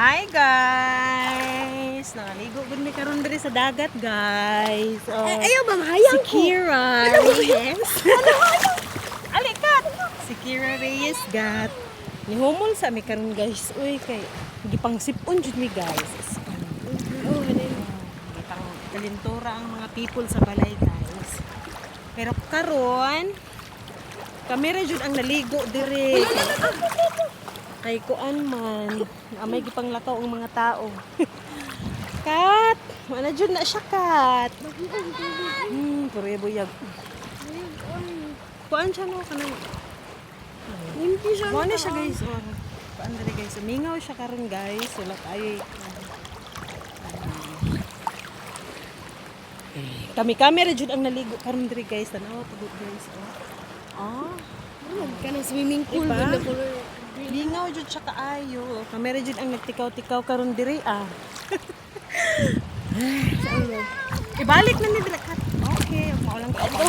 Hi guys! Nakaligo gud mi karon diri sa dagat, guys. Oh, Ayaw ba mahayang si Kira Reyes. Alikat! Si Kira Reyes gat. Nihumol sa mi karon, guys. Uy, kay gipang sipon jud mi, guys. Gipang kalintura ang mga people sa balay, guys. Pero karon kamera jud ang naligo diri. Kay kuan man, amay gipanglakaw ang mga tao. Kat, wala jud na siya, Kat. Pure buyag. Kuan siya no kanang. Hindi siya. Kuan siya, guys. Oh, kuan diri, guys. Mingaw siya karon, guys. Wala ay kami camera jud ang naligo karon diri, guys. Tanaw pagod, guys. Oh. Ka ng swimming pool Diba? na color. Lingaw jud siya kaayo. Kamera jud ang nagtikaw-tikaw karon diri ah. Ibalik na ni dira kat. Okay, maulang ka pa